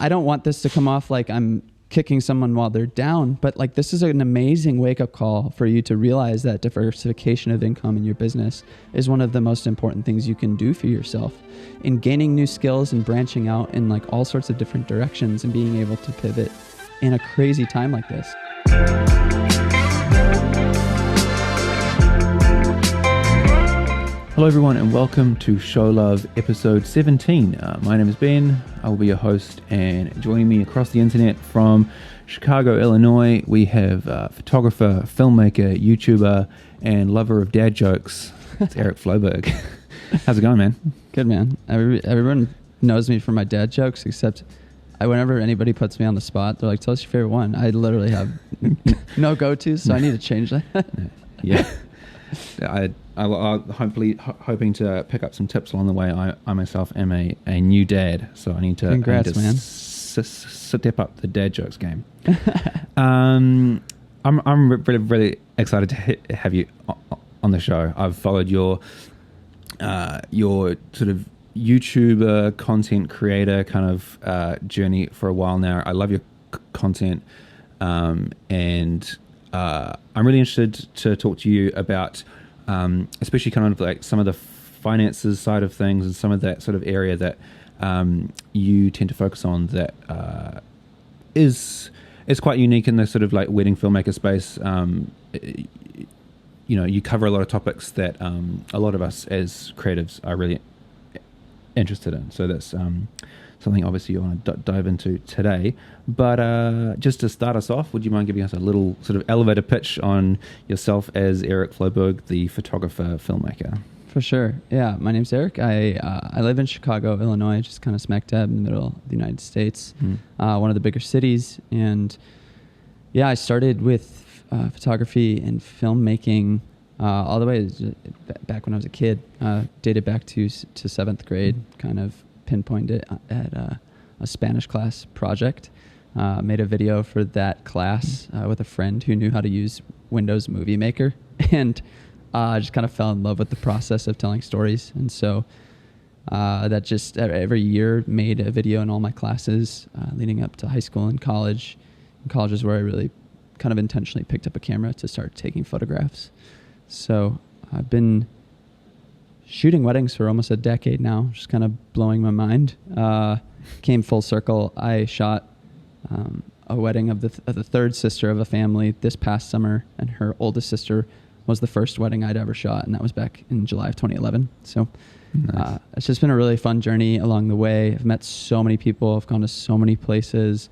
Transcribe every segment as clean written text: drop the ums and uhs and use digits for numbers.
I don't want this to come off like I'm kicking someone while they're down, but like this is an amazing wake-up call for you to realize that diversification of income in your business is one of the most important things you can do for yourself in gaining new skills and branching out in like all sorts of different directions and being able to pivot in a crazy time like this. Hello everyone and welcome to Show Love episode 17. My name is Ben. I will be your host, and joining me across the internet from Chicago, Illinois, we have photographer, filmmaker, YouTuber, and lover of dad jokes. It's Eric Floberg. How's it going, man? Good, man. Everyone knows me for my dad jokes, except whenever anybody puts me on the spot, they're like, tell us your favorite one. I literally have no go-tos, so I need to change that. Yeah. I'm hoping to pick up some tips along the way. I myself am a new dad, so I need to, man. Step up the dad jokes game. I'm really excited to have you on the show. I've followed your sort of YouTuber content creator kind of journey for a while now. I love your content, and I'm really interested to talk to you about especially kind of like some of the finances side of things and some of that sort of area that you tend to focus on that is quite unique in the sort of like wedding filmmaker space. You cover a lot of topics that a lot of us as creatives are really interested in. So that's something obviously you want to dive into today. But just to start us off, would you mind giving us a little sort of elevator pitch on yourself as Eric Floberg, the photographer, filmmaker? For sure. Yeah, my name's Eric. I live in Chicago, Illinois, just kind of smack dab in the middle of the United States, one of the bigger cities. And yeah, I started with photography and filmmaking all the way back when I was a kid, dated back to seventh grade, kind of pinpointed it at a Spanish class project. Made a video for that class with a friend who knew how to use Windows Movie Maker, and just kind of fell in love with the process of telling stories. And so that just every year made a video in all my classes leading up to high school and college. And college is where I really kind of intentionally picked up a camera to start taking photographs. So I've been shooting weddings for almost a decade now, just kind of blowing my mind. Came full circle. I shot a wedding of the third sister of a family this past summer, and her oldest sister was the first wedding I'd ever shot, and that was back in July of 2011. So nice. It's just been a really fun journey along the way. I've met so many people. I've gone to so many places,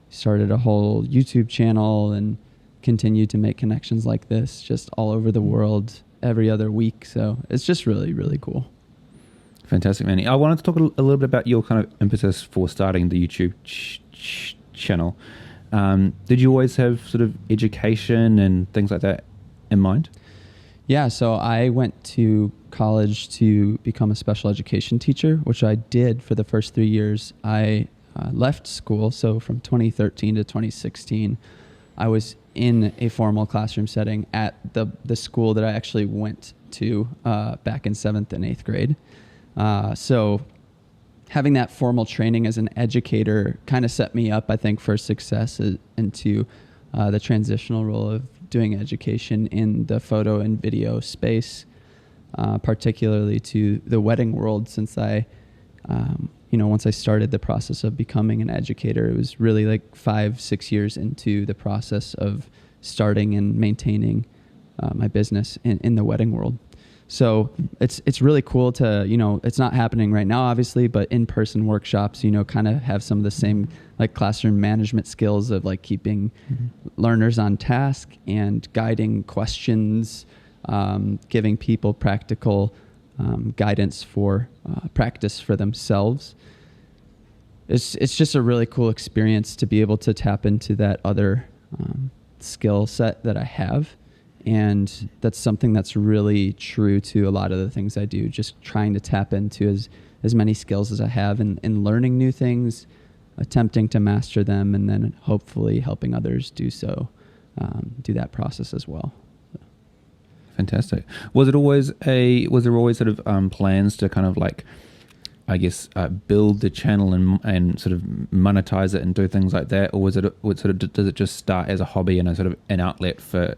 started a whole YouTube channel, and continued to make connections like this just all over the world every other week. So it's just really, really cool. Fantastic, man. I wanted to talk a little bit about your kind of impetus for starting the YouTube channel. Did you always have sort of education and things like that in mind? Yeah, so I went to college to become a special education teacher, which I did for the first 3 years. I left school, so from 2013 to 2016, I was in a formal classroom setting at the school that I actually went to back in 7th and 8th grade. So having that formal training as an educator kind of set me up, I think, for success into the transitional role of doing education in the photo and video space, particularly to the wedding world, since once I started the process of becoming an educator, it was really like 5-6 years into the process of starting and maintaining my business in the wedding world. So it's really cool to, it's not happening right now, obviously, but in-person workshops, kind of have some of the same like classroom management skills of like keeping learners on task and guiding questions, giving people practical guidance for practice for themselves. It's just a really cool experience to be able to tap into that other skill set that I have. And that's something that's really true to a lot of the things I do, just trying to tap into as many skills as I have and learning new things, attempting to master them, and then hopefully helping others do so, do that process as well. Fantastic. Was there always sort of plans to kind of like I guess, build the channel and sort of monetize it and do things like that, or does it just start as a hobby and a sort of an outlet for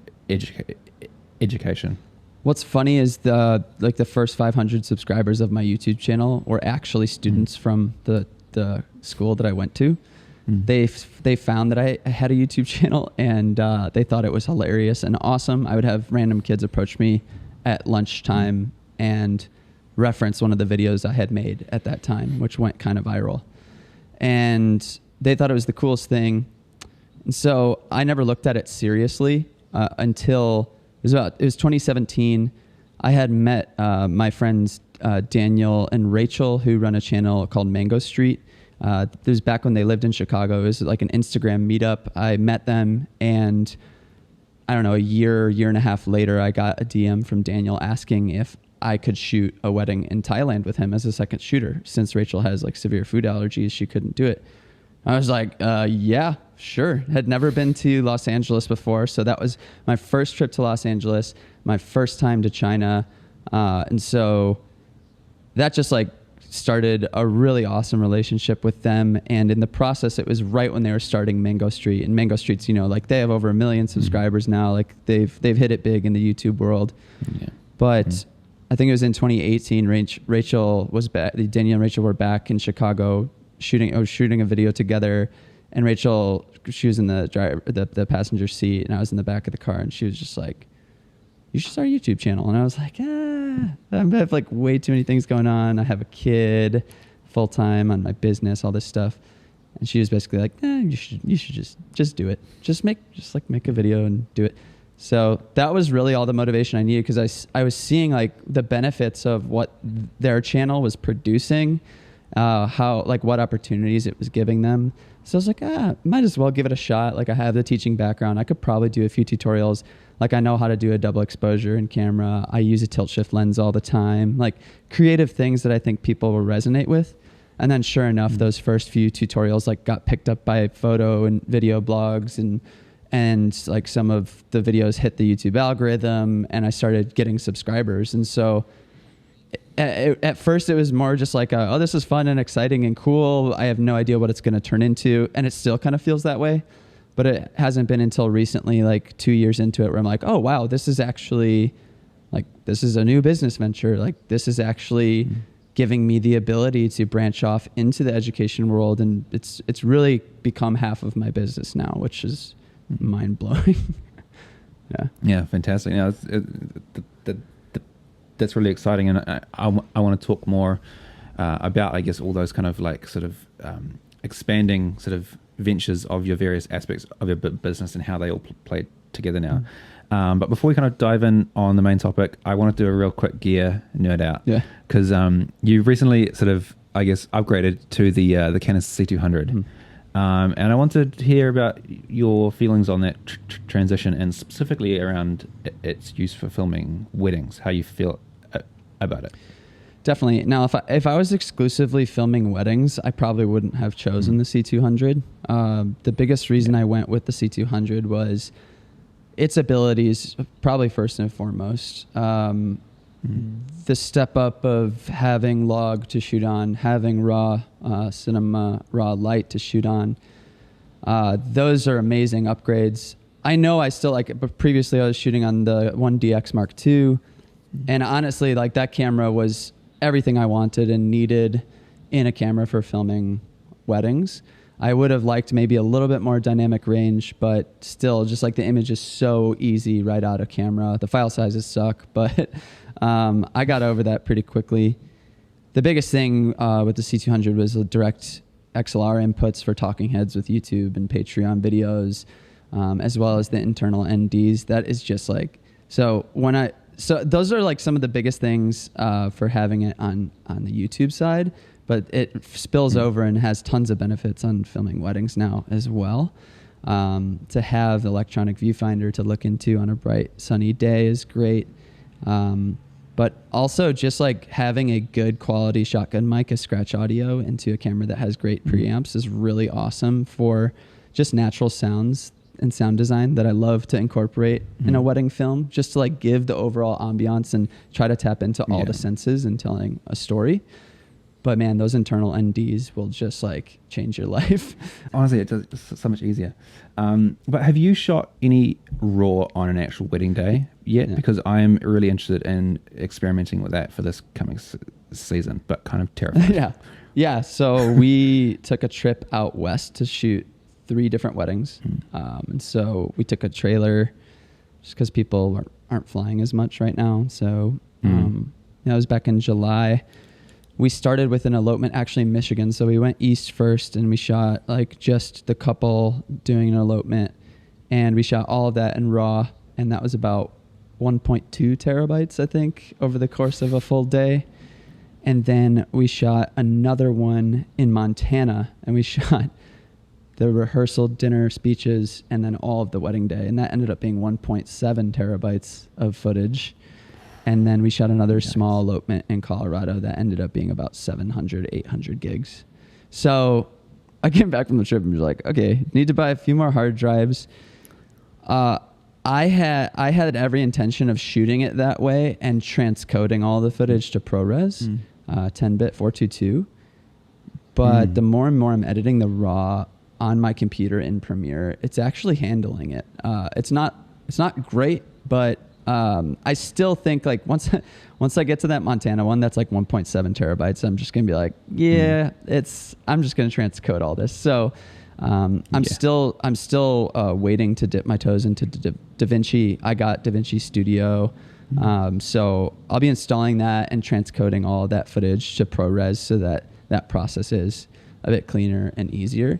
education? What's funny is the first 500 subscribers of my YouTube channel were actually students from the school that I went to. They found that I had a YouTube channel, and they thought it was hilarious and awesome. I would have random kids approach me at lunchtime and reference one of the videos I had made at that time, which went kind of viral. And they thought it was the coolest thing. And so I never looked at it seriously until it was 2017. I had met my friends Daniel and Rachel, who run a channel called Mango Street. This was back when they lived in Chicago. It was like an Instagram meetup. I met them, and I don't know, a year and a half later, I got a DM from Daniel asking if I could shoot a wedding in Thailand with him as a second shooter. Since Rachel has like severe food allergies, she couldn't do it. I was like, yeah, sure. Had never been to Los Angeles before. So that was my first trip to Los Angeles, my first time to China. And so that just like started a really awesome relationship with them. And in the process, it was right when they were starting Mango Street. And Mango Street's, like they have over 1 million subscribers now. Like they've hit it big in the YouTube world. Yeah. But I think it was in 2018, Rachel was back. Danielle and Rachel were back in Chicago shooting a video together. And Rachel, she was in the passenger seat, and I was in the back of the car, and she was just like, "You should start a YouTube channel." And I was like, I have like way too many things going on. I have a kid, full time on my business, all this stuff. And she was basically like, you should just do it. Just make a video and do it. So that was really all the motivation I needed, because I was seeing like the benefits of what their channel was producing, how like what opportunities it was giving them. So I was like, might as well give it a shot. Like I have the teaching background. I could probably do a few tutorials. Like I know how to do a double exposure in camera. I use a tilt shift lens all the time. Like creative things that I think people will resonate with. And then sure enough, those first few tutorials like got picked up by photo and video blogs, and like some of the videos hit the YouTube algorithm, and I started getting subscribers. And so at first it was more just like, this is fun and exciting and cool. I have no idea what it's going to turn into. And it still kind of feels that way. But it hasn't been until recently, like 2 years into it, where I'm like, oh, wow, this is actually like, this is a new business venture. Like this is actually giving me the ability to branch off into the education world. And it's really become half of my business now, which is mind blowing. Yeah, fantastic. That's really exciting, and I want to talk more about, I guess, all those kind of like sort of expanding sort of ventures of your various aspects of your business and how they all play together now. But before we kind of dive in on the main topic, I want to do a real quick gear nerd out. Yeah, because you recently sort of, I guess, upgraded to the Canon C200. And I wanted to hear about your feelings on that transition, and specifically around its use for filming weddings, how you feel about it. Definitely. Now, if I was exclusively filming weddings, I probably wouldn't have chosen the C200. The biggest reason I went with the C200 was its abilities, probably first and foremost. The step up of having log to shoot on, having raw cinema, raw light to shoot on. Those are amazing upgrades. I know I still like it, but previously I was shooting on the 1DX Mark II. And honestly, like that camera was everything I wanted and needed in a camera for filming weddings. I would have liked maybe a little bit more dynamic range, but still just like the image is so easy right out of camera. The file sizes suck, but I got over that pretty quickly. The biggest thing with the C200 was the direct XLR inputs for talking heads with YouTube and Patreon videos, as well as the internal NDs. That is just like, so those are like some of the biggest things for having it on the YouTube side, but it spills over and has tons of benefits on filming weddings now as well. To have the electronic viewfinder to look into on a bright sunny day is great. But also just like having a good quality shotgun mic, a scratch audio into a camera that has great preamps is really awesome for just natural sounds and sound design that I love to incorporate in a wedding film, just to like give the overall ambiance and try to tap into all the senses in telling a story. But man, those internal NDs will just like change your life. Honestly, it's so much easier. But have you shot any raw on an actual wedding day yet? Yeah. Because I'm really interested in experimenting with that for this coming season, but kind of terrified. Yeah. So we took a trip out west to shoot 3 different weddings. And so we took a trailer just because people aren't flying as much right now. So that was back in July. We started with an elopement actually in Michigan. So we went east first and we shot like just the couple doing an elopement, and we shot all of that in RAW. And that was about 1.2 terabytes, I think, over the course of a full day. And then we shot another one in Montana, and we shot the rehearsal, dinner, speeches, and then all of the wedding day. And that ended up being 1.7 terabytes of footage. And then we shot another small elopement in Colorado that ended up being about 700, 800 gigs. So I came back from the trip and was like, okay, need to buy a few more hard drives. I had every intention of shooting it that way and transcoding all the footage to ProRes, 10-bit 422. But the more and more I'm editing the RAW on my computer in Premiere, it's actually handling it. It's not great, but I still think like once I get to that Montana one that's like 1.7 terabytes, I'm just gonna be like, I'm just gonna transcode all this. So I'm still waiting to dip my toes into DaVinci. I got DaVinci Studio, so I'll be installing that and transcoding all of that footage to ProRes so that process is a bit cleaner and easier.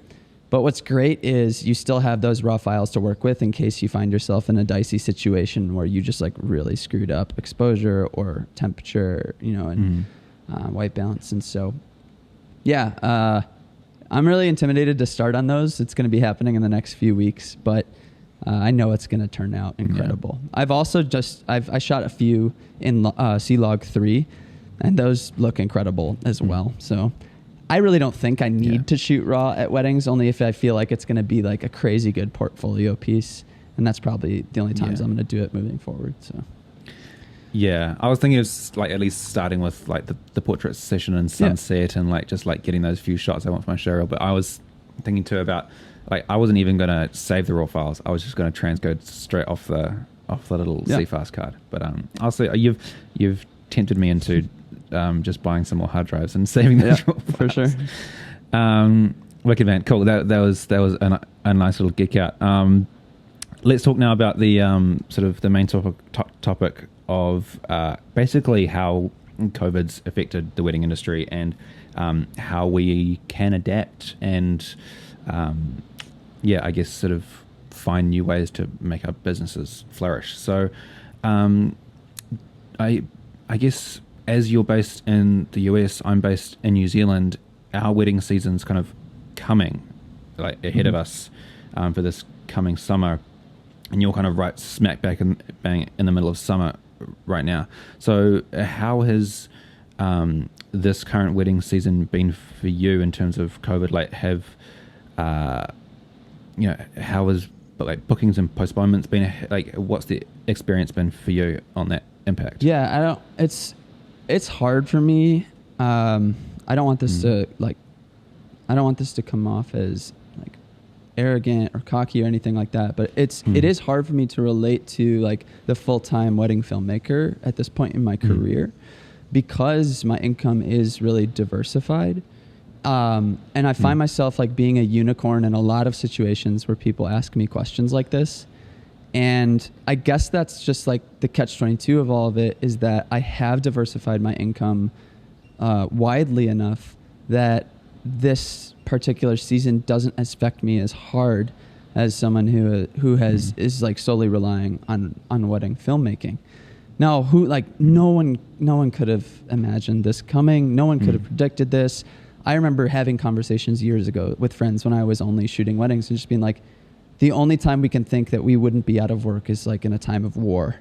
But what's great is you still have those raw files to work with in case you find yourself in a dicey situation where you just like really screwed up exposure or temperature, and white balance. And so, I'm really intimidated to start on those. It's going to be happening in the next few weeks, but I know it's going to turn out incredible. Yeah. I've also I shot a few in C-Log 3, and those look incredible as well. So I really don't think I need to shoot raw at weddings, only if I feel like it's going to be like a crazy good portfolio piece. And that's probably the only times I'm going to do it moving forward. So, yeah, I was thinking of like at least starting with like the portrait session and sunset and like just like getting those few shots I want for my show reel. But I was thinking too about like I wasn't even going to save the raw files. I was just going to transcode straight off the little CFast card. But honestly, you've tempted me into just buying some more hard drives and saving those raw files. For sure. Wicked, man. Cool. That was a nice little geek out. Let's talk now about the sort of the main topic of basically how COVID's affected the wedding industry and how we can adapt and I guess sort of find new ways to make our businesses flourish. So I guess as you're based in the US, I'm based in New Zealand, our wedding season's kind of coming like ahead of us for this coming summer, and you're kind of right smack bang in the middle of summer right now. So how has this current wedding season been for you in terms of COVID? Like how has bookings and postponements been? Like what's the experience been for you on that impact? Yeah, it's hard for me. I don't want this to come off as like arrogant or cocky or anything like that, but it is hard for me to relate to like the full-time wedding filmmaker at this point in my career because my income is really diversified. And I find myself like being a unicorn in a lot of situations where people ask me questions like this. And I guess that's just like the catch-22 of all of it, is that I have diversified my income widely enough that this particular season doesn't affect me as hard as someone who is like solely relying on wedding filmmaking. Now, no one could have imagined this coming. No one could have predicted this. I remember having conversations years ago with friends when I was only shooting weddings and just being like, the only time we can think that we wouldn't be out of work is like in a time of war.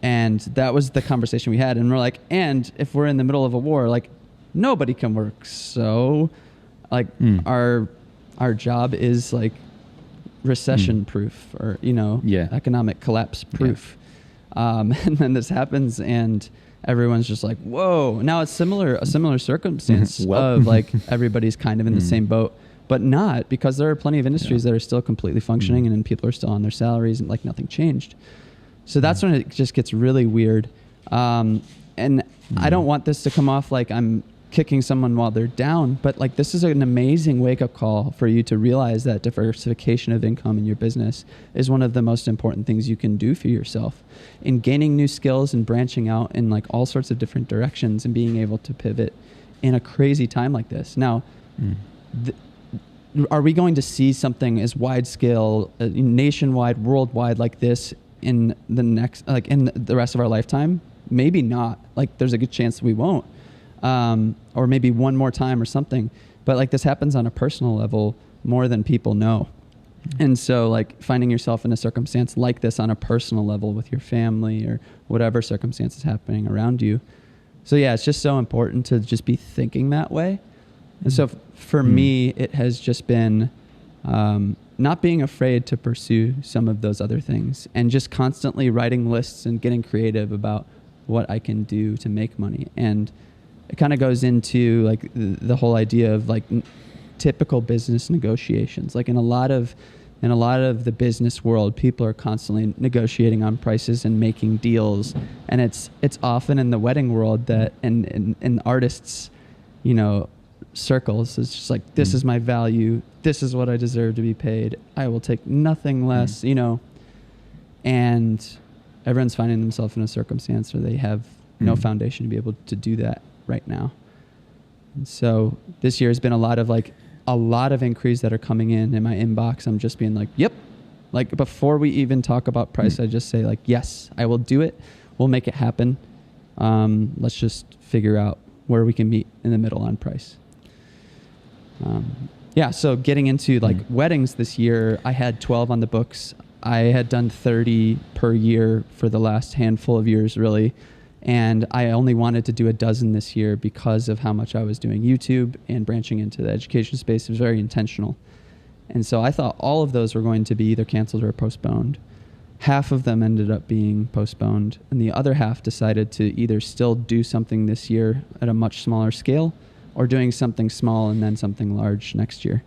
And that was the conversation we had. And we're like, and if we're in the middle of a war, like nobody can work. So like our job is like recession proof or, economic collapse proof. And then this happens and everyone's just like, whoa. Now it's a similar circumstance of like everybody's kind of in the same boat, but not, because there are plenty of industries that are still completely functioning and then people are still on their salaries and like nothing changed. So that's when it just gets really weird. And I don't want this to come off like I'm kicking someone while they're down, but like this is an amazing wake-up call for you to realize that diversification of income in your business is one of the most important things you can do for yourself in gaining new skills and branching out in like all sorts of different directions and being able to pivot in a crazy time like this. Now, are we going to see something as wide scale, nationwide, worldwide like this in the next, like in the rest of our lifetime? Maybe not. Like there's a good chance we won't. Or maybe one more time or something. But like this happens on a personal level more than people know. And so like finding yourself in a circumstance like this on a personal level with your family or whatever circumstance is happening around you. So yeah, it's just so important to just be thinking that way. And so for me, it has just been not being afraid to pursue some of those other things and just constantly writing lists and getting creative about what I can do to make money. And it kind of goes into like the whole idea of like typical business negotiations. Like in a lot of the business world, people are constantly negotiating on prices and making deals. And it's often in the wedding world that in artists, circles, it's just like, this is my value. This is what I deserve to be paid. I will take nothing less, and everyone's finding themselves in a circumstance where they have no foundation to be able to do that right now. And so this year has been a lot of inquiries that are coming in my inbox. I'm just being like, yep. Like before we even talk about price, I just say like, yes, I will do it. We'll make it happen. Let's just figure out where we can meet in the middle on price. So getting into like weddings this year, I had 12 on the books. I had done 30 per year for the last handful of years, really. And I only wanted to do a dozen this year because of how much I was doing YouTube and branching into the education space. It was very intentional. And so I thought all of those were going to be either canceled or postponed. Half of them ended up being postponed, and the other half decided to either still do something this year at a much smaller scale or doing something small and then something large next year.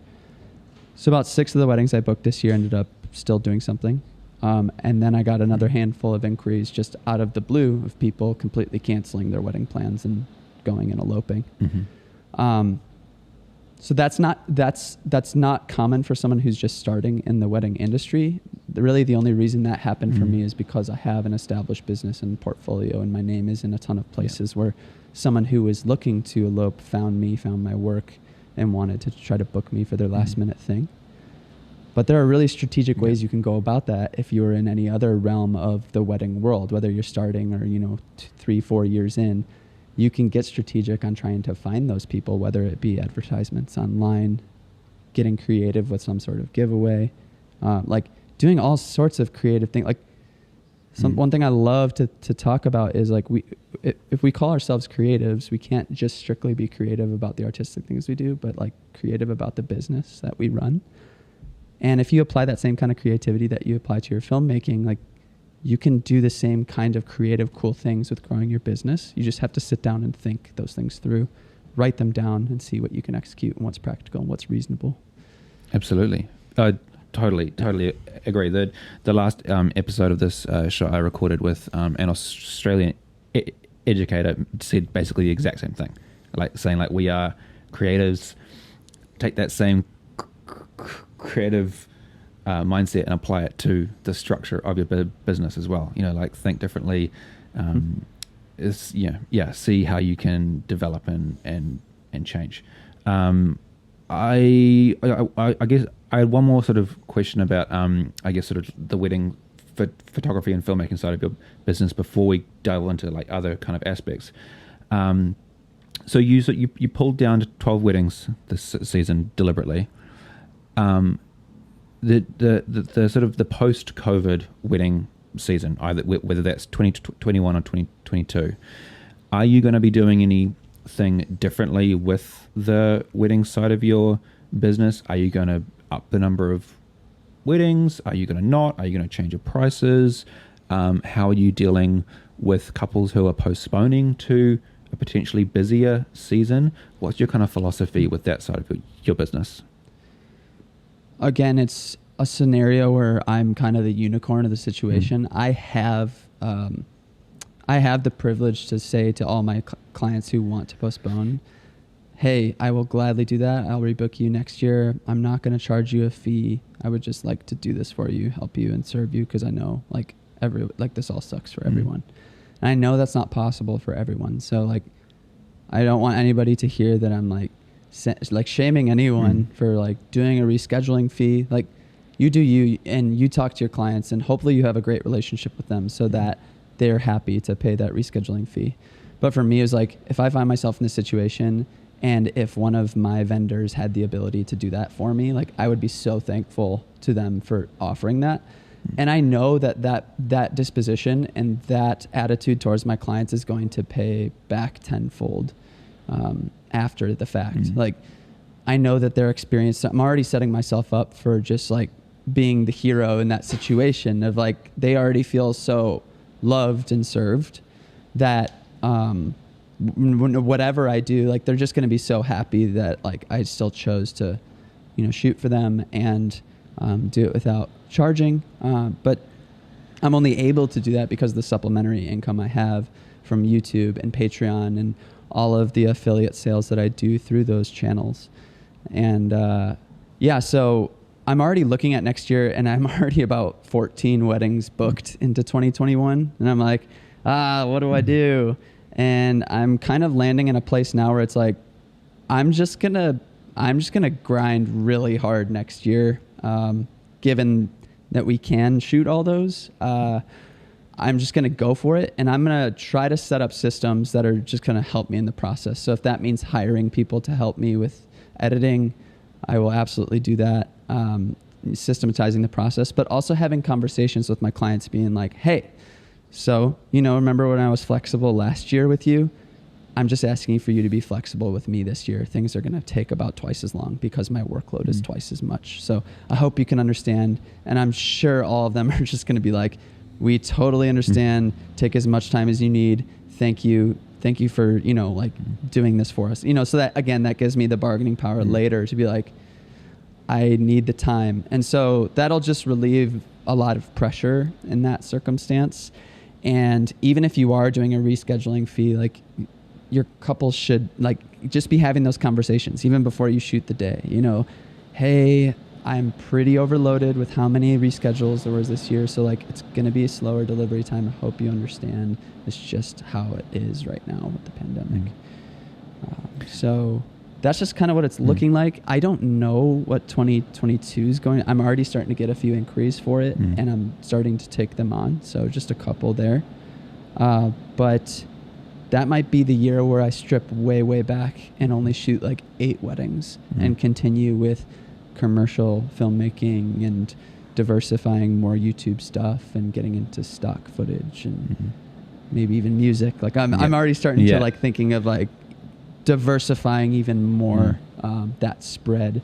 So about 6 of the weddings I booked this year ended up still doing something. And then I got another handful of inquiries just out of the blue of people completely canceling their wedding plans and going and eloping. So that's not common for someone who's just starting in the wedding industry. Really, the only reason that happened for me is because I have an established business and portfolio, and my name is in a ton of places where someone who was looking to elope found my work, and wanted to try to book me for their last minute thing. But there are really strategic ways you can go about that if you're in any other realm of the wedding world, whether you're starting or 3-4 years in. You can get strategic on trying to find those people, whether it be advertisements online, getting creative with some sort of giveaway, like doing all sorts of creative things. Like one thing I love to talk about is like if we call ourselves creatives, we can't just strictly be creative about the artistic things we do, but like creative about the business that we run. And if you apply that same kind of creativity that you apply to your filmmaking, like you can do the same kind of creative, cool things with growing your business. You just have to sit down and think those things through, write them down, and see what you can execute and what's practical and what's reasonable. Absolutely. Totally agree. The last episode of this show I recorded with an Australian educator said basically the exact same thing, like saying like we are creatives, take that same creative mindset and apply it to the structure of your business as well. Like think differently. See how you can develop and change. I guess I had one more sort of question about I guess sort of the wedding photography and filmmaking side of your business before we delve into like other kind of aspects. So you pulled down to 12 weddings this season deliberately. The sort of the post-COVID wedding season, either whether that's 2021 or 2022, are you going to be doing anything differently with the wedding side of your business? Are you going to up the number of weddings? Are you going to not? Are you going to change your prices? how are you dealing with couples who are postponing to a potentially busier season? What's your kind of philosophy with that side of your business? Again, it's a scenario where I'm kind of the unicorn of the situation. I have the privilege to say to all my clients who want to postpone, hey, I will gladly do that. I'll rebook you next year. I'm not going to charge you a fee. I would just like to do this for you, help you and serve you, because I know this all sucks for everyone. And I know that's not possible for everyone. So like, I don't want anybody to hear that I'm like shaming anyone for like doing a rescheduling fee. Like, you do you, and you talk to your clients, and hopefully you have a great relationship with them so that they're happy to pay that rescheduling fee. But for me, it's like, if I find myself in this situation, and if one of my vendors had the ability to do that for me, like, I would be so thankful to them for offering that. And I know that disposition and that attitude towards my clients is going to pay back tenfold after the fact. Like, I know that their experience, I'm already setting myself up for just like being the hero in that situation of like, they already feel so loved and served that whatever I do, like, they're just going to be so happy that like I still chose to, shoot for them and do it without charging. But I'm only able to do that because of the supplementary income I have from YouTube and Patreon and all of the affiliate sales that I do through those channels. And so I'm already looking at next year, and I'm already about 14 weddings booked into 2021. And I'm like, what do I do? And I'm kind of landing in a place now where it's like, I'm just gonna grind really hard next year, given that we can shoot all those. I'm just gonna go for it, and I'm gonna try to set up systems that are just gonna help me in the process. So if that means hiring people to help me with editing, I will absolutely do that. Systematizing the process, but also having conversations with my clients, being like, hey, so, remember when I was flexible last year with you? I'm just asking for you to be flexible with me this year. Things are going to take about twice as long because my workload is twice as much. So I hope you can understand. And I'm sure all of them are just going to be like, we totally understand. Take as much time as you need. Thank you. Thank you for, doing this for us. So that, again, that gives me the bargaining power later to be like, I need the time. And so that'll just relieve a lot of pressure in that circumstance. And even if you are doing a rescheduling fee, like, your couple should like just be having those conversations even before you shoot the day. Hey, I'm pretty overloaded with how many reschedules there was this year, so like, it's going to be a slower delivery time. I hope you understand. It's just how it is right now with the pandemic. So that's just kind of what it's looking like. I don't know what 2022 is going. I'm already starting to get a few inquiries for it, and I'm starting to take them on. So just a couple there. But that might be the year where I strip way, way back and only shoot like 8 weddings and continue with commercial filmmaking and diversifying more YouTube stuff and getting into stock footage and maybe even music. Like, I'm already starting to like thinking of like diversifying even more, that spread,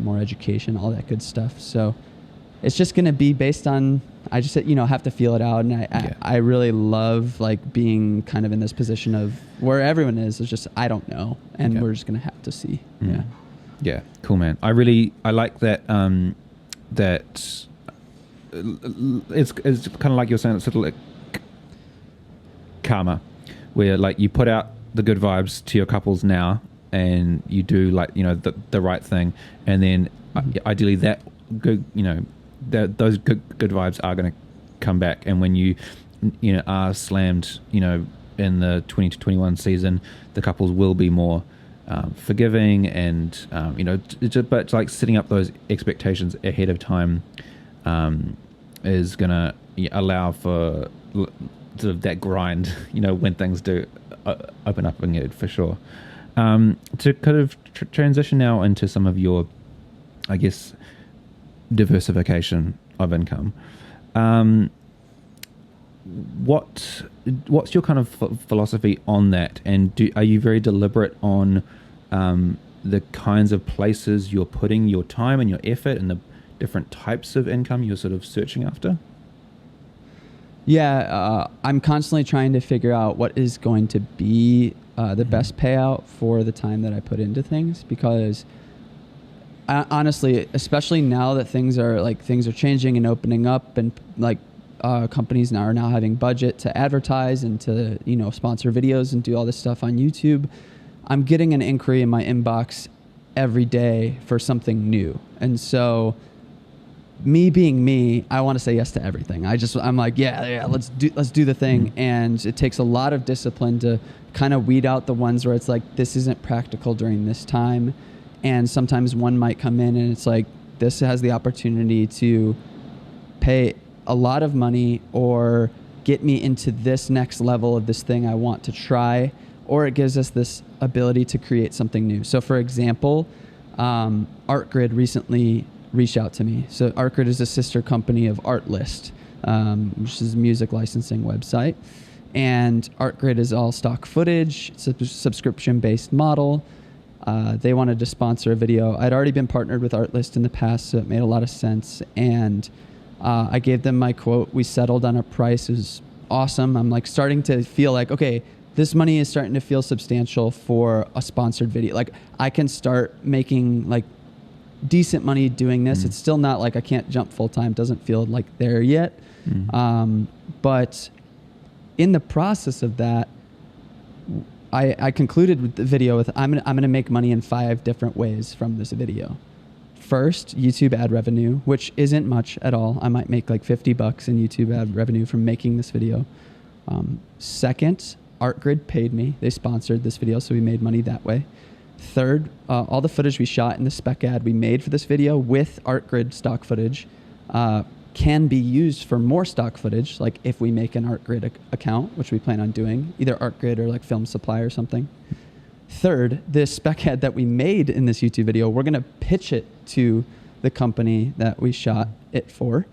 more education, all that good stuff. So it's just going to be based on, I just, have to feel it out. And I really love like being kind of in this position of where everyone is. It's just, I don't know. And we're just going to have to see. Yeah. Cool, man. I like that, that it's kind of like you're saying, it's sort of like karma, where like you put out the good vibes to your couples now, and you do like, the right thing. And then ideally that good, those good vibes are going to come back. And when you are slammed, in the 2021 season, the couples will be more forgiving and, but it's like setting up those expectations ahead of time is going to allow for sort of that grind, when things do open up again, for sure. To kind of transition now into some of your, I guess, diversification of income. What's your kind of philosophy on that? And are you very deliberate on the kinds of places you're putting your time and your effort and the different types of income you're sort of searching after? Yeah, I'm constantly trying to figure out what is going to be the best payout for the time that I put into things, because honestly, especially now that things are changing and opening up, and like companies now are having budget to advertise and to sponsor videos and do all this stuff on YouTube. I'm getting an inquiry in my inbox every day for something new, and so me being me, I want to say yes to everything. I'm like, yeah, let's do the thing. And it takes a lot of discipline to kind of weed out the ones where it's like, this isn't practical during this time. And sometimes one might come in and it's like, this has the opportunity to pay a lot of money or get me into this next level of this thing I want to try, or it gives us this ability to create something new. So for example, ArtGrid recently reached out to me. So ArtGrid is a sister company of Artlist, which is a music licensing website. And ArtGrid is all stock footage. It's a subscription-based model. They wanted to sponsor a video. I'd already been partnered with Artlist in the past, so it made a lot of sense. And I gave them my quote. We settled on a price. It was awesome. I'm like starting to feel like, okay, this money is starting to feel substantial for a sponsored video. Like I can start making like decent money doing this. It's still not like I can't jump full time. Doesn't feel like there yet. But in the process of that, I concluded with the video with I'm gonna make money in 5 different ways from this video. First, YouTube ad revenue, which isn't much at all. I might make like $50 in YouTube ad revenue from making this video. Second, ArtGrid paid me. They sponsored this video, so we made money that way. Third, all the footage we shot in the spec ad we made for this video with ArtGrid stock footage can be used for more stock footage, like if we make an ArtGrid account, which we plan on doing, either ArtGrid or like Film Supply or something. Third, this spec ad that we made in this YouTube video, we're going to pitch it to the company that we shot it for.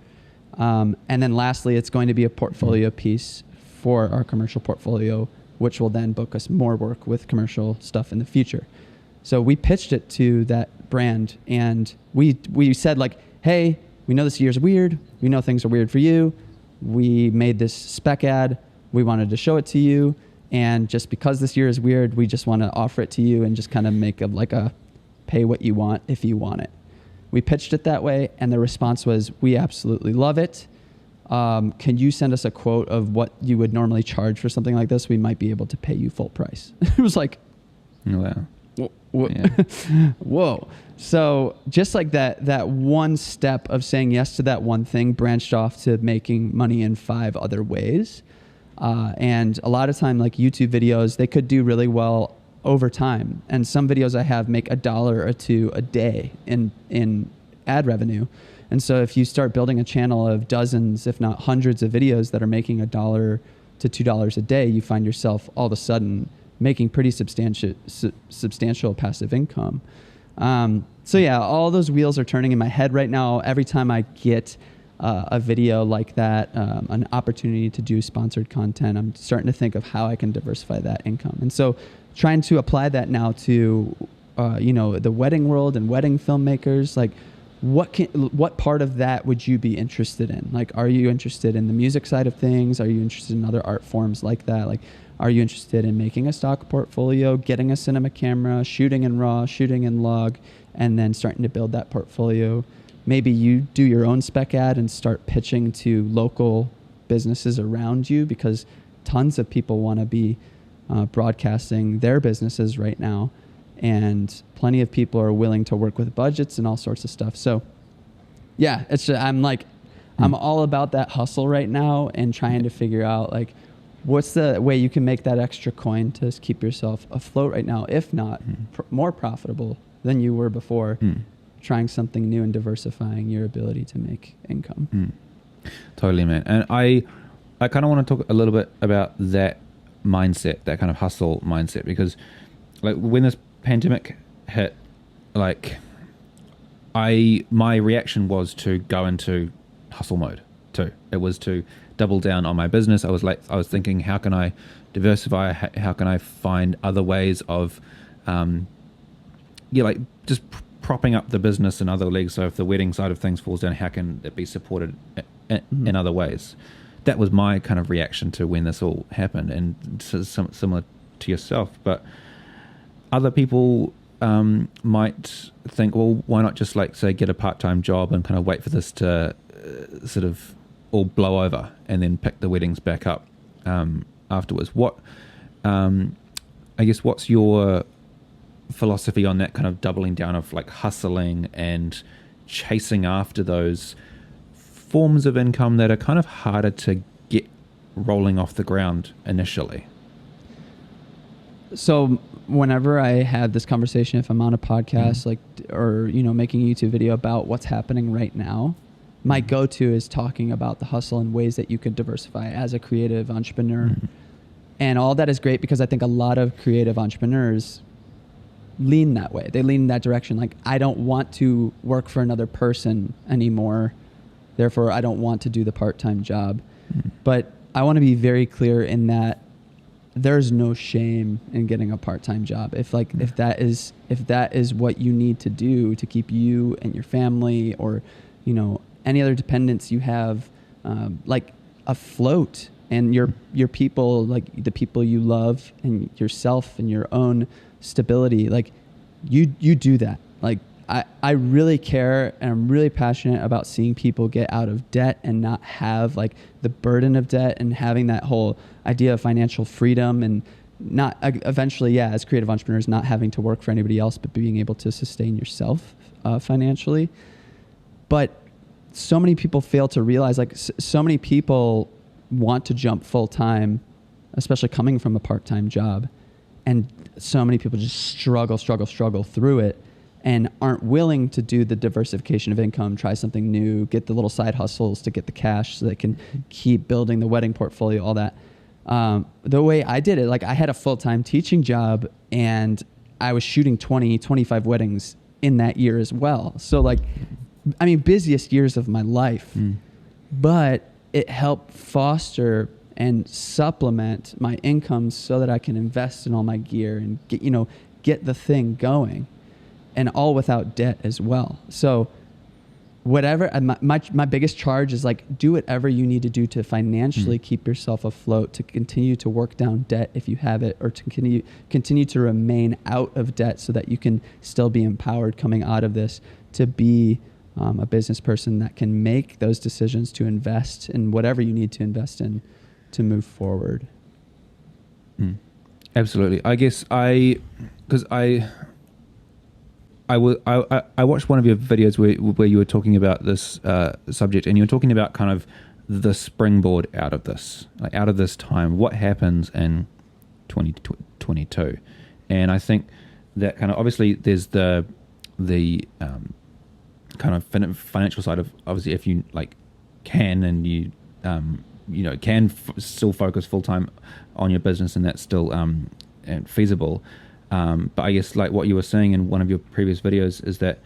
And then lastly, it's going to be a portfolio piece for our commercial portfolio, which will then book us more work with commercial stuff in the future. So we pitched it to that brand, and we said like, hey, we know this year's weird. We know things are weird for you. We made this spec ad. We wanted to show it to you. And just because this year is weird, we just want to offer it to you and just kind of make a pay what you want if you want it. We pitched it that way, and the response was, we absolutely love it. Can you send us a quote of what you would normally charge for something like this? We might be able to pay you full price. It was like, wow. Whoa. Yeah. Whoa. So just like that one step of saying yes to that one thing branched off to making money in 5 other ways. And a lot of time, like YouTube videos, they could do really well over time. And some videos I have make $1 or $2 a day in ad revenue. And so if you start building a channel of dozens, if not hundreds of videos that are making $1 to $2 a day, you find yourself all of a sudden making pretty substantial passive income. So yeah, all those wheels are turning in my head right now. Every time I get a video like that, an opportunity to do sponsored content, I'm starting to think of how I can diversify that income. And so trying to apply that now to, the wedding world and wedding filmmakers, like what part of that would you be interested in? Like, are you interested in the music side of things? Are you interested in other art forms like that? Like, are you interested in making a stock portfolio, getting a cinema camera, shooting in RAW, shooting in log, and then starting to build that portfolio? Maybe you do your own spec ad and start pitching to local businesses around you, because tons of people want to be broadcasting their businesses right now, and plenty of people are willing to work with budgets and all sorts of stuff. So yeah, I'm all about that hustle right now and trying to figure out like, what's the way you can make that extra coin to keep yourself afloat right now, if not more profitable than you were before, trying something new and diversifying your ability to make income. Totally, man. And I kind of want to talk a little bit about that mindset, that kind of hustle mindset, because like when this pandemic hit, like my reaction was to go into hustle mode too. It was to double down on my business. I was thinking, how can I diversify? How can I find other ways of, just propping up the business in other legs. So if the wedding side of things falls down, how can it be supported in other ways? that was my kind of reaction to when this all happened, and similar to yourself. But other people might think, well, why not just like say get a part-time job and kind of wait for this to sort of all blow over and then pick the weddings back up afterwards. What I guess what's your philosophy on that kind of doubling down of like hustling and chasing after those forms of income that are kind of harder to get rolling off the ground initially? So whenever I have this conversation, if I'm on a podcast, like, or, you know, making a YouTube video about what's happening right now, my go-to is talking about the hustle and ways that you could diversify as a creative entrepreneur. And all that is great because I think a lot of creative entrepreneurs lean that way. They lean in that direction. Like, I don't want to work for another person anymore. Therefore, I don't want to do the part-time job. But I want to be very clear in that there's no shame in getting a part-time job. If that is what you need to do to keep you and your family, or, you know, any other dependents you have, like, afloat, and your people, like the people you love, and yourself and your own stability, like you do that. Like, I really care, and I'm really passionate about seeing people get out of debt and not have like the burden of debt, and having that whole idea of financial freedom, and not eventually, as creative entrepreneurs, not having to work for anybody else, but being able to sustain yourself financially. But so many people fail to realize, like, so many people want to jump full time, especially coming from a part-time job. And so many people just struggle through it, and aren't willing to do the diversification of income, try something new, get the little side hustles to get the cash so they can keep building the wedding portfolio, all that. The way I did it, like, I had a full-time teaching job, and I was shooting 25 weddings in that year as well. So, like, I mean, busiest years of my life, but it helped foster and supplement my income so that I can invest in all my gear and get the thing going, and all without debt as well. So whatever, my biggest charge is, like, do whatever you need to do to financially keep yourself afloat, to continue to work down debt if you have it, or to continue to remain out of debt so that you can still be empowered coming out of this to be a business person that can make those decisions to invest in whatever you need to invest in to move forward. Absolutely. I guess because I watched one of your videos where you were talking about this subject, and you were talking about kind of the springboard out of this, like out of this time, what happens in 2022. And I think that kind of, obviously there's the kind of financial side of, obviously, if you like can, and you can still focus full time on your business, and that's still feasible. But I guess, like what you were saying in one of your previous videos, is that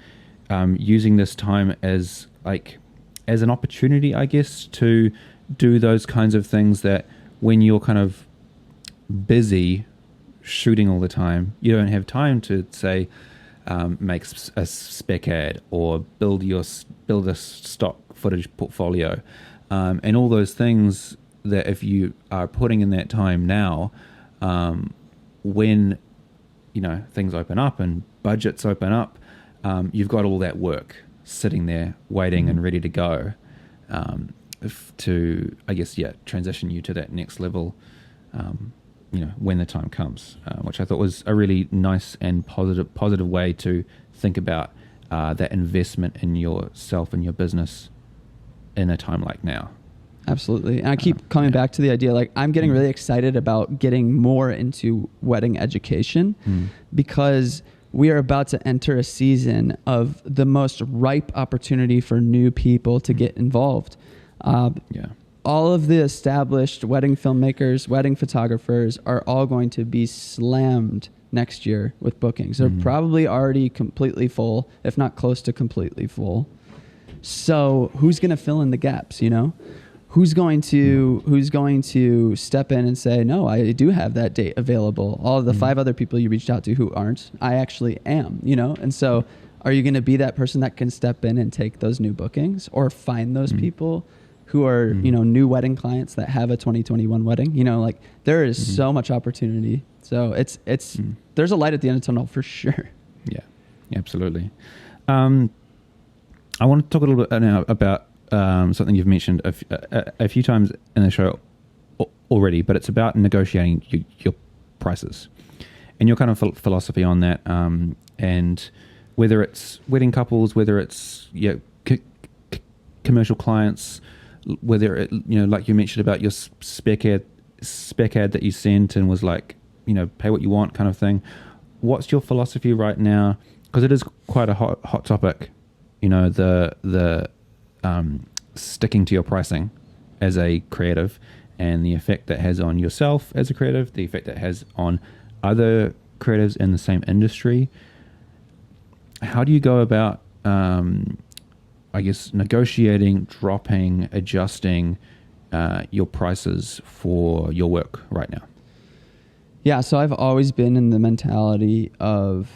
using this time as an opportunity, I guess, to do those kinds of things that when you're kind of busy shooting all the time, you don't have time to say make a spec ad or build a stock footage portfolio, and all those things that if you are putting in that time now, when things open up and budgets open up, you've got all that work sitting there waiting and ready to go, to, I guess, transition you to that next level, when the time comes, which I thought was a really nice and positive way to think about that investment in yourself and your business in a time like now. Absolutely. And I keep coming back to the idea, like, I'm getting really excited about getting more into wedding education, because we are about to enter a season of the most ripe opportunity for new people to get involved. All of the established wedding filmmakers, wedding photographers are all going to be slammed next year with bookings. They're probably already completely full, if not close to completely full. So who's going to fill in the gaps, Who's going to step in and say, no, I do have that date available. All of the 5 other people you reached out to who aren't, I actually am, And so are you going to be that person that can step in and take those new bookings, or find those people who are, new wedding clients that have a 2021 wedding. Like there is so much opportunity. So it's there's a light at the end of the tunnel for sure. Yeah, absolutely. I want to talk a little bit now about something you've mentioned a few times in the show already, but it's about negotiating your prices and your kind of philosophy on that. And whether it's wedding couples, whether it's commercial clients, whether it, like you mentioned about your spec ad that you sent and was like, pay what you want kind of thing. What's your philosophy right now? Because it is quite a hot topic, the sticking to your pricing as a creative and the effect that has on yourself as a creative, the effect that has on other creatives in the same industry. How do you go about, negotiating, dropping, adjusting your prices for your work right now? Yeah, so I've always been in the mentality of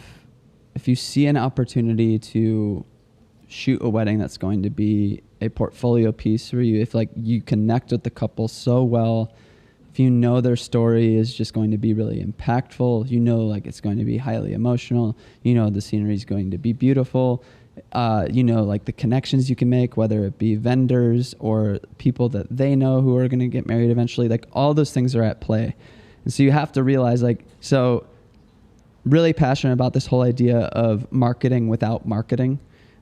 if you see an opportunity to shoot a wedding that's going to be a portfolio piece for you, if like you connect with the couple so well, if their story is just going to be really impactful, like it's going to be highly emotional, the scenery is going to be beautiful, like the connections you can make, whether it be vendors or people that they know who are going to get married eventually, like all those things are at play. And so you have to realize really passionate about this whole idea of marketing without marketing.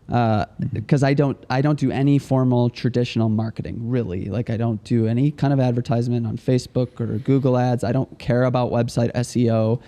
Because I don't do any formal traditional marketing, really. Like I don't do any kind of advertisement on Facebook or Google ads. I don't care about website SEO.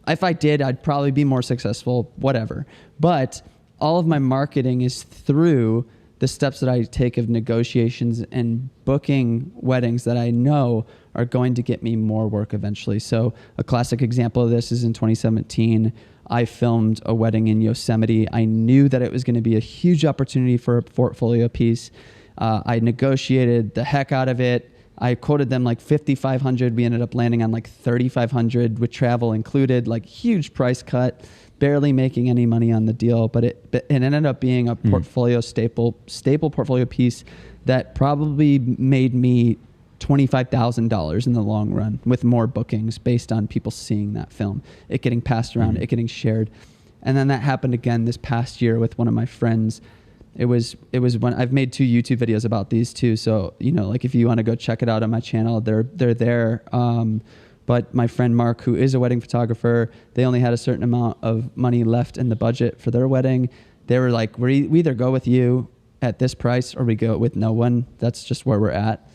If I did, I'd probably be more successful, whatever. But all of my marketing is through the steps that I take of negotiations and booking weddings that I know are going to get me more work eventually. So a classic example of this is in 2017. I filmed a wedding in Yosemite. I knew that it was going to be a huge opportunity for a portfolio piece. I negotiated the heck out of it. I quoted them like $5,500. We ended up landing on like $3,500 with travel included, like huge price cut, barely making any money on the deal. But it ended up being a portfolio staple portfolio piece that probably made me $25,000 in the long run with more bookings based on people seeing that film, it getting passed around, it getting shared. And then that happened again this past year with one of my friends. It was when I've made 2 YouTube videos about these too. So, like if you want to go check it out on my channel, they're there. But my friend Mark, who is a wedding photographer, they only had a certain amount of money left in the budget for their wedding. They were like, we either go with you at this price or we go with no one. That's just where we're at.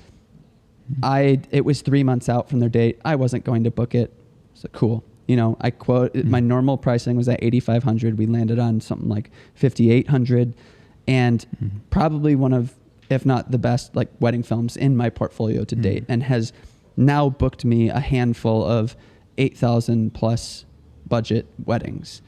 It was 3 months out from their date. I wasn't going to book it. So cool. I quote my normal pricing was at $8,500. We landed on something like $5,800, and probably one of, if not the best, like wedding films in my portfolio to date, and has now booked me a handful of 8,000 plus budget weddings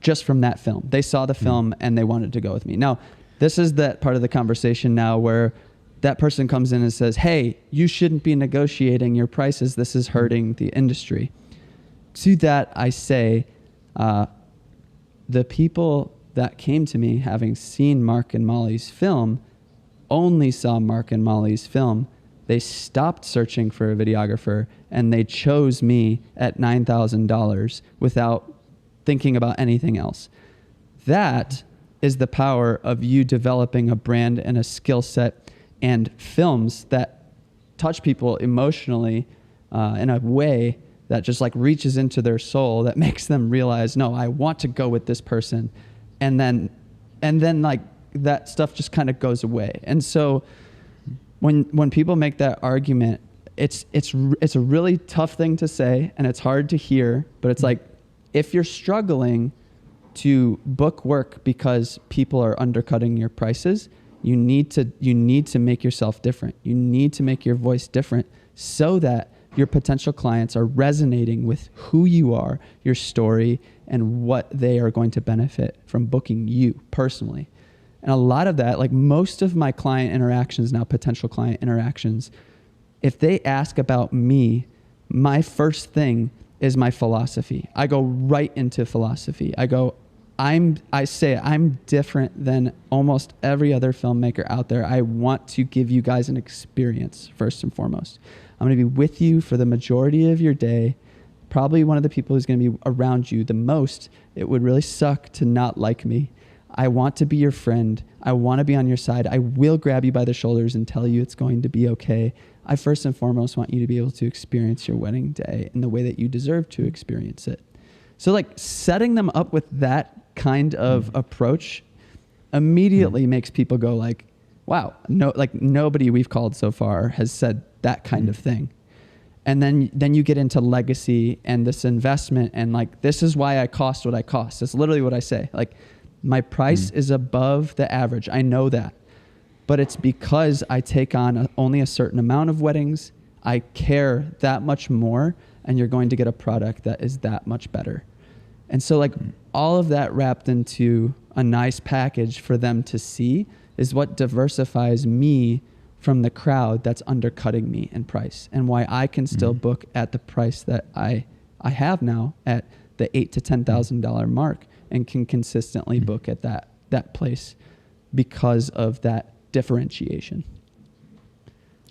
just from that film. They saw the film and they wanted to go with me. Now, this is that part of the conversation now where that person comes in and says, hey, you shouldn't be negotiating your prices. This is hurting the industry. To that, I say, the people that came to me having seen Mark and Molly's film only saw Mark and Molly's film. They stopped searching for a videographer and they chose me at $9,000 without thinking about anything else. That is the power of you developing a brand and a skill set and films that touch people emotionally in a way that just like reaches into their soul, that makes them realize, no, I want to go with this person. And then like that stuff just kind of goes away. And so when people make that argument, it's a really tough thing to say and it's hard to hear, but it's like, if you're struggling to book work because people are undercutting your prices, you need to make yourself different. You need to make your voice different so that your potential clients are resonating with who you are, your story, and what they are going to benefit from booking you personally. And a lot of that, like most of my client interactions now, potential client interactions, if they ask about me, my first thing is my philosophy. I go right into philosophy. I say I'm different than almost every other filmmaker out there. I want to give you guys an experience first and foremost. I'm going to be with you for the majority of your day. Probably one of the people who's going to be around you the most. It would really suck to not like me. I want to be your friend. I want to be on your side. I will grab you by the shoulders and tell you it's going to be okay. I first and foremost want you to be able to experience your wedding day in the way that you deserve to experience it. So like setting them up with that kind of approach immediately makes people go like, wow, no, like nobody we've called so far has said that kind of thing. And then you get into legacy and this investment and like, this is why I cost what I cost. That's literally what I say. Like my price is above the average. I know that, but it's because I take on only a certain amount of weddings. I care that much more, and you're going to get a product that is that much better. And so like all of that wrapped into a nice package for them to see is what diversifies me from the crowd that's undercutting me in price, and why I can still book at the price that I have now at the $8,000 to $10,000 mark, and can consistently book at that place because of that differentiation.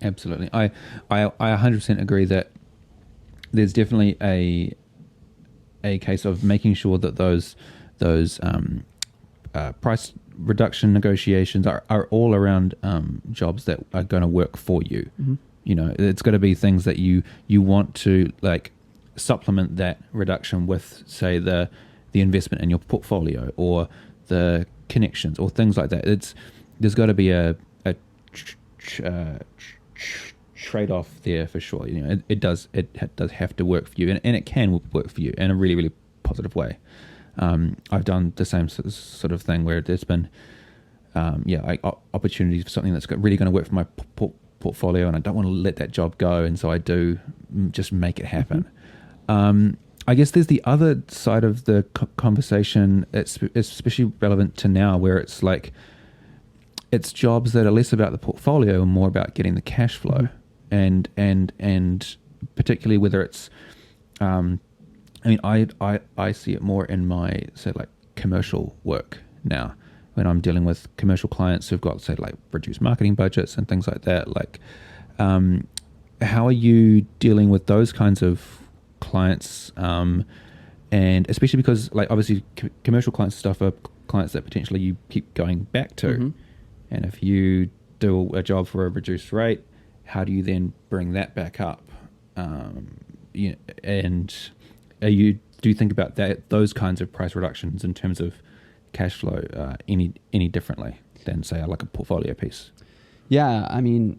Absolutely. I 100% agree that there's definitely a case of making sure that those price reduction negotiations are all around jobs that are going to work for you. You know, it's got to be things that you want to like supplement that reduction with, say, the investment in your portfolio or the connections or things like that. There's got to be a trade-off there for sure. You know, it does have to work for you, and it can work for you in a really, really positive way. I've done the same sort of thing where there's been opportunities for something that's really going to work for my portfolio, and I don't want to let that job go, and so I do just make it happen. I guess there's the other side of the conversation. It's especially relevant to now, where it's like it's jobs that are less about the portfolio and more about getting the cash flow, and particularly whether it's I mean, I see it more in my, say, like commercial work now, when I'm dealing with commercial clients who've got, say, like reduced marketing budgets and things like that. Like, how are you dealing with those kinds of clients? And especially because, like, obviously commercial clients stuff are clients that potentially you keep going back to. And if you do a job for a reduced rate, how do you then bring that back up? And do you think about those kinds of price reductions in terms of cash flow any differently than, say, like a portfolio piece? Yeah, I mean,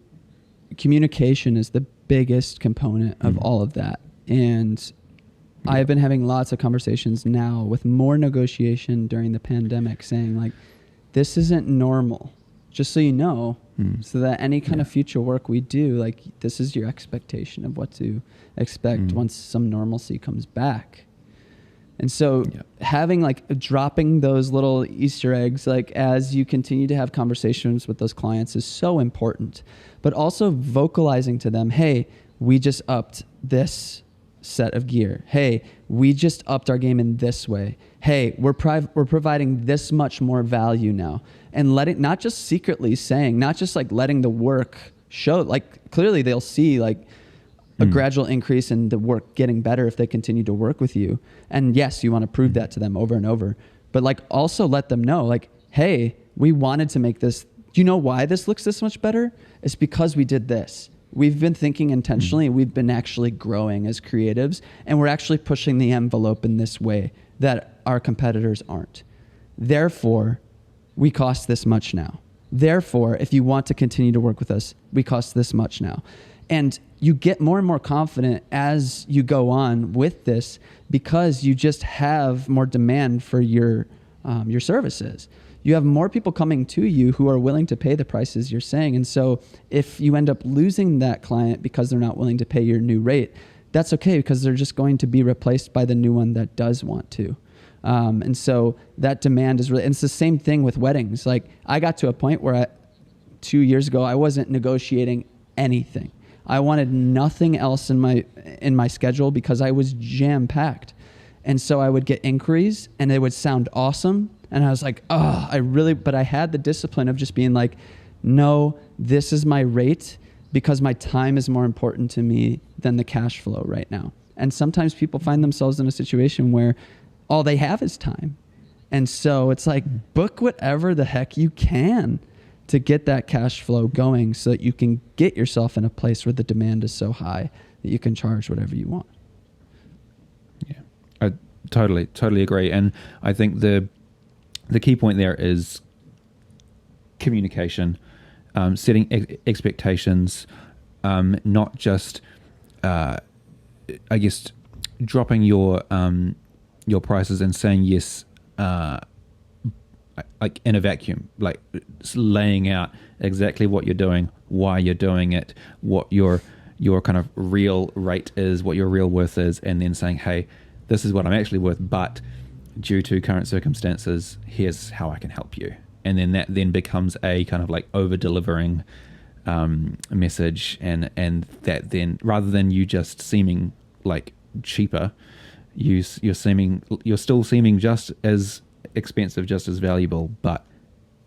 communication is the biggest component of all of that. And I've been having lots of conversations now with more negotiation during the pandemic, saying like, this isn't normal, just so you know, so that any kind of future work we do, like, this is your expectation of what to expect once some normalcy comes back. And so having like dropping those little Easter eggs, like as you continue to have conversations with those clients, is so important, but also vocalizing to them, hey, we just upped this set of gear. Hey, we just upped our game in this way. Hey, we're providing this much more value now. And not just secretly saying, not just like letting the work show, like clearly they'll see like a gradual increase in the work getting better if they continue to work with you. And yes, you want to prove that to them over and over, but like also let them know like, hey, we wanted to make this. Do you know why this looks this much better? It's because we did this. We've been thinking intentionally. We've been actually growing as creatives, and we're actually pushing the envelope in this way that our competitors aren't. Therefore, we cost this much now. Therefore, if you want to continue to work with us, we cost this much now. And you get more and more confident as you go on with this, because you just have more demand for your services. You have more people coming to you who are willing to pay the prices you're saying. And so if you end up losing that client because they're not willing to pay your new rate, that's okay, because they're just going to be replaced by the new one that does want to. And so that demand is really, and it's the same thing with weddings. Like I got to a point where 2 years ago, I wasn't negotiating anything. I wanted nothing else in my schedule because I was jam packed. And so I would get inquiries and they would sound awesome. And I was like, but I had the discipline of just being like, no, this is my rate because my time is more important to me than the cash flow right now. And sometimes people find themselves in a situation where all they have is time. And so it's like, book whatever the heck you can to get that cash flow going so that you can get yourself in a place where the demand is so high that you can charge whatever you want. Yeah, I totally agree. And I think the key point there is communication, setting expectations, not just, I guess, dropping your prices and saying yes, like in a vacuum, like laying out exactly what you're doing, why you're doing it, what your kind of real rate is, what your real worth is, and then saying, hey, this is what I'm actually worth, but due to current circumstances, here's how I can help you. And then that then becomes a kind of like over-delivering message, and that then, rather than you just seeming like cheaper, you're still seeming just as expensive, just as valuable, but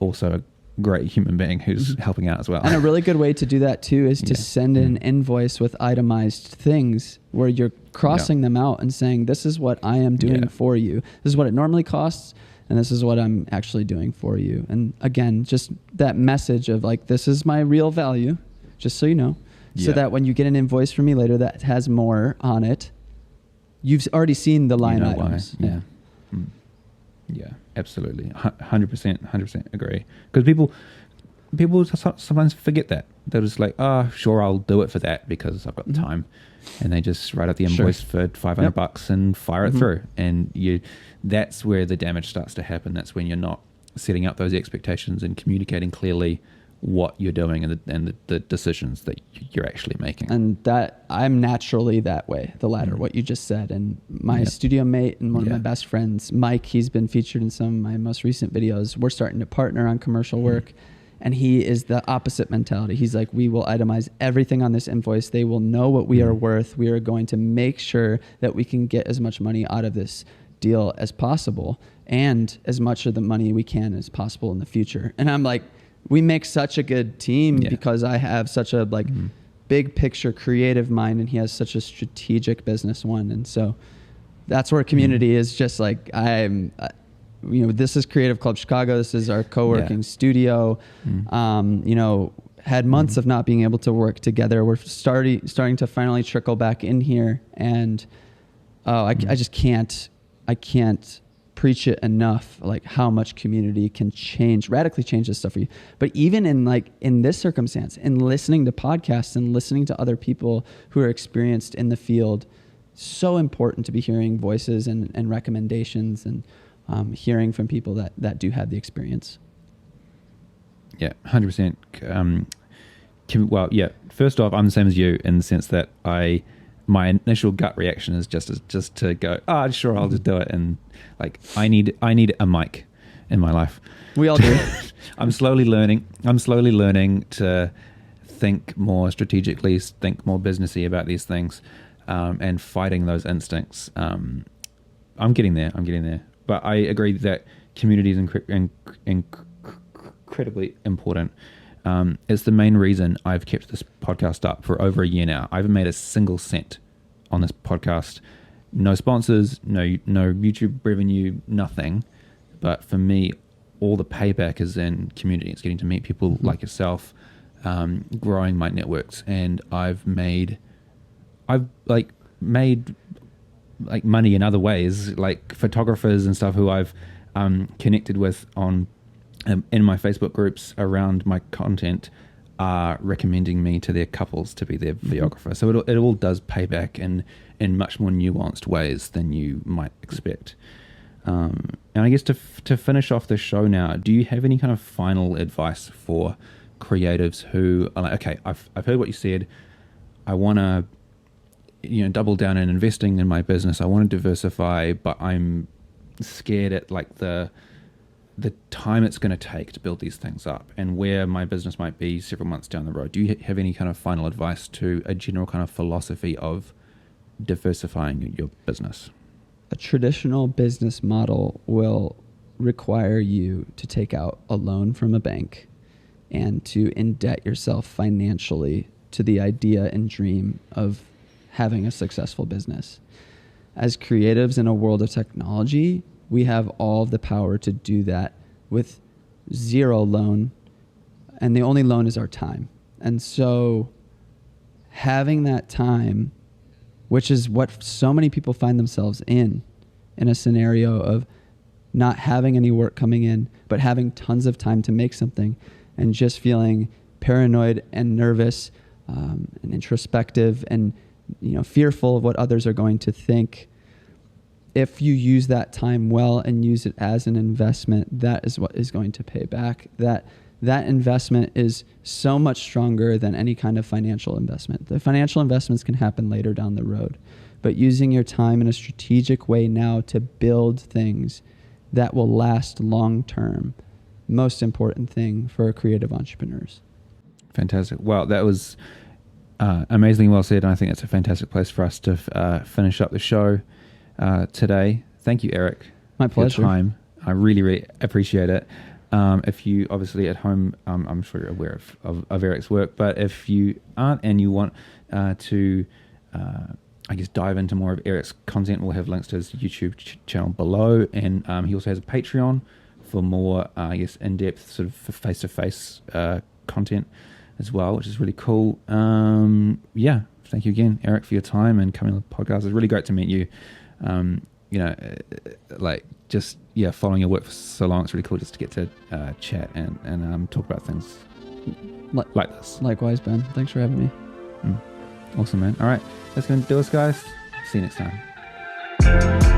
also a great human being who's helping out as well. And a really good way to do that too is to send an invoice with itemized things where you're crossing them out and saying, this is what I am doing for you. This is what it normally costs, and this is what I'm actually doing for you. And again, just that message of like, this is my real value, just so you know, so that when you get an invoice from me later that has more on it, you've already seen the line items. Why. Yeah, absolutely. 100% agree. Because people sometimes forget that. They're just like, sure, I'll do it for that because I've got the time. And they just write out the invoice for $500 and fire it through. And that's where the damage starts to happen. That's when you're not setting up those expectations and communicating clearly what you're doing and the decisions that you're actually making. And that I'm naturally that way, the latter, what you just said. And my studio mate and one of my best friends, Mike, he's been featured in some of my most recent videos. We're starting to partner on commercial work. And he is the opposite mentality. He's like, we will itemize everything on this invoice. They will know what we are worth. We are going to make sure that we can get as much money out of this deal as possible and as much of the money we can as possible in the future. And I'm like, we make such a good team because I have such a big picture creative mind and he has such a strategic business one. And so that's where community is just like, this is Creative Club Chicago. This is our co-working studio. Had months of not being able to work together. We're starting to finally trickle back in here. And I just can't preach it enough, like how much community can radically change this stuff for you. But even in this circumstance, in listening to podcasts and listening to other people who are experienced in the field, so important to be hearing voices and recommendations and hearing from people that do have the experience. Yeah, 100%. First off, I'm the same as you in the sense that my initial gut reaction is just to go, sure, I'll just do it. And like, I need a mic in my life. We all do. I'm slowly learning to think more strategically, think more businessy about these things, and fighting those instincts. I'm getting there. But I agree that community is incredibly important. It's the main reason I've kept this podcast up for over a year now. I haven't made a single cent on this podcast. No sponsors, no YouTube revenue, nothing. But for me, all the payback is in community. It's getting to meet people like yourself, growing my networks, and I've made money in other ways, like photographers and stuff who I've connected with on in my Facebook groups around my content are recommending me to their couples to be their videographer. So it all does pay back in much more nuanced ways than you might expect. And I guess to finish off the show now, do you have any kind of final advice for creatives who are like, okay, I've heard what you said. I want to double down in investing in my business. I want to diversify, but I'm scared at like the time it's going to take to build these things up and where my business might be several months down the road. Do you have any kind of final advice to a general kind of philosophy of diversifying your business? a traditional business model will require you to take out a loan from a bank and to indebt yourself financially to the idea and dream of having a successful business. As creatives in a world of technology, we have all of the power to do that with zero loan, and the only loan is our time. And so having that time, which is what so many people find themselves in a scenario of not having any work coming in, but having tons of time to make something, and just feeling paranoid and nervous and introspective and fearful of what others are going to think. If you use that time well and use it as an investment, that is what is going to pay back. That investment is so much stronger than any kind of financial investment. The financial investments can happen later down the road, but using your time in a strategic way now to build things that will last long term, most important thing for creative entrepreneurs. Fantastic. Wow, that was amazingly well said, and I think it's a fantastic place for us to finish up the show today. Thank you, Eric. My pleasure. For your time. I really, really appreciate it. If you obviously at home, I'm sure you're aware of Eric's work, but if you aren't and you want to, I guess, dive into more of Eric's content, we'll have links to his YouTube channel below, and he also has a Patreon for more, I guess, in-depth sort of face-to-face content as well, which is really cool. Yeah, thank you again, Eric, for your time and coming on the podcast. It's really great to meet you. Following your work for so long, it's really cool just to get to chat and talk about things like this. Likewise, Ben. Thanks for having me. Awesome, man. All right, that's going to do us, guys. See you next time.